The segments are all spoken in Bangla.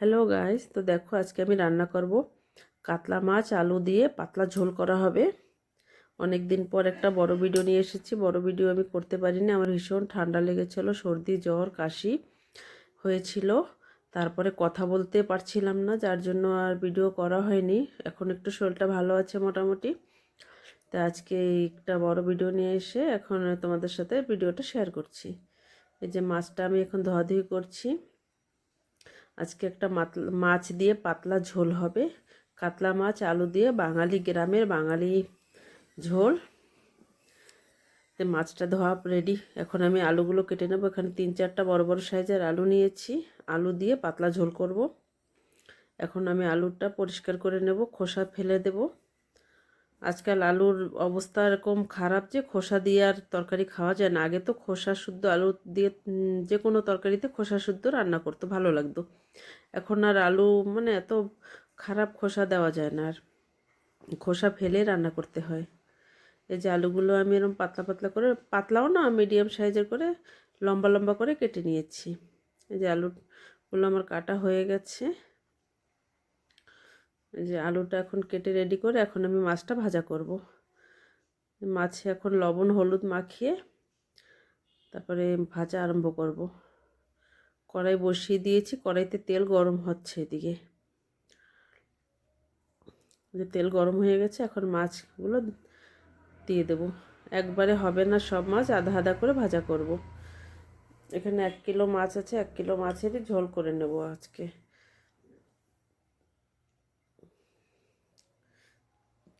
হ্যালো গাইস, তো দেখো আজকে আমি রান্না করব কাতলা মাছ আলু দিয়ে পাতলা ঝোল করা হবে। অনেক দিন পর একটা বড় ভিডিও নিয়ে এসেছি। বড় ভিডিও আমি করতে পারিনি, আমার ভীষণ ঠান্ডা লেগেছিল, সর্দি জ্বর কাশি হয়েছিল। তারপরে কথা বলতে পারছিলাম না, যার জন্য আর ভিডিও করা হয়নি। এখন একটু শরীরটা ভালো আছে মোটামুটি। তা আজকে একটা বড় ভিডিও নিয়ে এসে এখন তোমাদের সাথে ভিডিওটা শেয়ার করছি। এই যে মাছটা আমি এখন ধোয়াধুয়ি করছি। আজকে একটা মাছ দিয়ে পাতলা ঝোল হবে, কাতলা মাছ আলু দিয়ে, বাঙালি গ্রামের বাঙালি ঝোল। তো মাছটা ধোয়া রেডি। এখন আমি আলুগুলো কেটে নেব। এখানে 3-4টা বড় বড় সাইজের আলু নিয়েছি। আলু দিয়ে পাতলা ঝোল করব। এখন আমি আলুটা পরিষ্কার করে নেব, খোসা ফেলে দেব। আজকাল আলুর অবস্থা এরকম খারাপ যে খোসা দিয়ে আর তরকারি খাওয়া যায় না। আগে তো খোসা শুদ্ধ আলু দিয়ে যে কোনো তরকারিতে খোসা শুদ্ধ রান্না করতে ভালো লাগতো। এখন আর আলু মানে এত খারাপ খোসা দেওয়া যায় না, আর খোসা ফেলে রান্না করতে হয়। এই যে আলুগুলো আমি এরকম পাতলা পাতলা করে, পাতলাও না মিডিয়াম সাইজের করে, লম্বা লম্বা করে কেটে নিয়েছি। এই যে আলুগুলো আমার কাটা হয়ে গেছে। এই যে আলুটা এখন কেটে রেডি করে এখন আমি মাছটা ভাজা করব। মাছে এখন লবণ হলুদ মাখিয়ে তারপরে ভাজা আরম্ভ করব। কড়াই বসিয়ে দিয়েছি, কড়াইতে তেল গরম হচ্ছে। এদিকে যে তেল গরম হয়ে গেছে, এখন মাছগুলো দিয়ে দেব। একবারে হবে না সব মাছ, আধা আধা করে ভাজা করব। এখানে 1 কিলো মাছ আছে, 1 কিলো মাছেরই ঝোল করে নেব আজকে।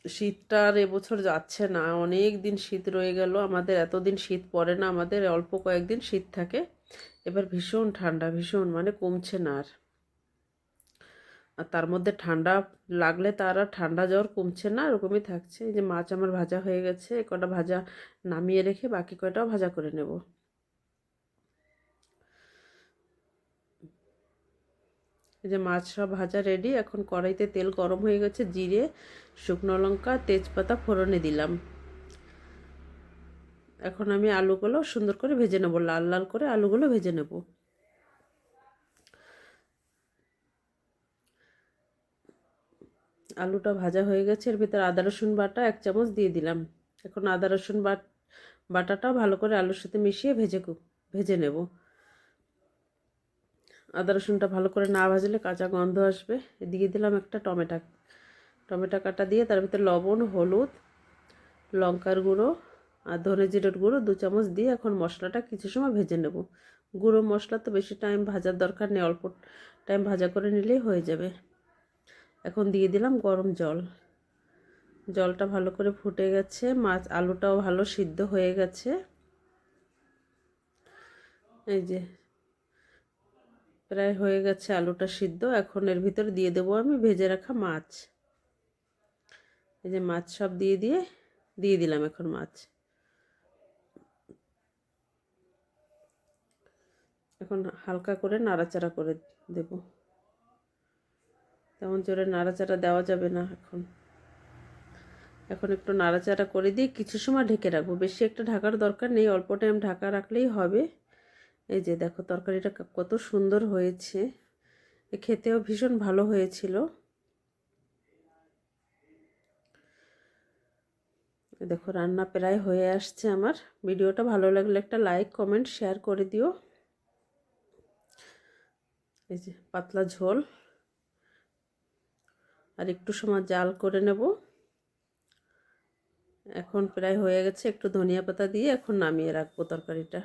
শীতটা আর এবছর যাচ্ছে না, অনেক দিন শীত রয়ে গেল। আমাদের এতদিন শীত পড়ে না, আমাদের অল্প কয়েকদিন শীত থাকে। এবার ভীষণ ঠান্ডা, ভীষণ মানে কমছে না আর। আর তার মধ্যে ঠান্ডা লাগলে তার আর ঠান্ডা জ্বর কমছে না, এরকমই থাকছে। এই যে মাছ আমার ভাজা হয়ে গেছে, কটা ভাজা নামিয়ে রেখে বাকি কয়টাও ভাজা করে নেব। এই যে মাছ সব ভাজা রেডি। এখন কড়াইতে তেল গরম হয়ে গেছে, জিরে শুকনো লঙ্কা তেজপাতা ফোড়নে দিলাম। এখন আমি আলুগুলো সুন্দর করে ভেজে নেব, লাল লাল করে আলুগুলো ভেজে নেব। আলুটা ভাজা হয়ে গেছে, এর ভিতরে আদা রসুন বাটা 1 চামচ দিয়ে দিলাম। এখন আদা রসুন বাটাটাও ভালো করে আলুর সাথে মিশিয়ে ভেজে নেব। আদা রসুনটা ভালো করে না ভাজলে কাঁচা গন্ধ আসবে। এদিকে দিলাম একটা টমেটো কাটা দিয়ে তার ভিতরে লবণ হলুদ লঙ্কার গুঁড়ো আর ধনে জিরের গুঁড়ো 2 চামচ দিয়ে এখন মশলাটা কিছু সময় ভেজে নেব। গুঁড়ো মশলা তো বেশি টাইম ভাজার দরকার নেই, অল্প টাইম ভাজা করে নিলেই হয়ে যাবে। এখন দিয়ে দিলাম গরম জল। জলটা ভালো করে ফুটে গেছে, আলুটাও ভালো সিদ্ধ হয়ে গেছে। এই যে প্রায় হয়ে গেছে আলুটা সিদ্ধ। এখন এর ভিতরে দিয়ে দেবো আমি ভেজে রাখা মাছ। এই যে মাছ সব দিয়ে দিলাম এখন মাছ। এখন হালকা করে নাড়াচাড়া করে দেব, তেমন জোরে নাড়াচাড়া দেওয়া যাবে না। এখন একটু নাড়াচাড়া করে দিয়ে কিছু সময় ঢেকে রাখবো। বেশি একটা ঢাকার দরকার নেই, অল্প টাইম ঢাকা রাখলেই হবে। এই যে দেখো তরকারিটা কত সুন্দর হয়েছে, খেতেও ভীষণ ভালো হয়েছিল। দেখো রান্না প্রায় হয়ে আসছে আমার। ভিডিওটা ভালো লাগলে একটা লাইক কমেন্ট শেয়ার করে দিও। এই যে পাতলা ঝোল, আর একটু সময় জাল করে নেব। এখন প্রায় হয়ে গেছে, একটু ধনিয়া পাতা দিয়ে এখন নামিয়ে রাখবো তরকারিটা।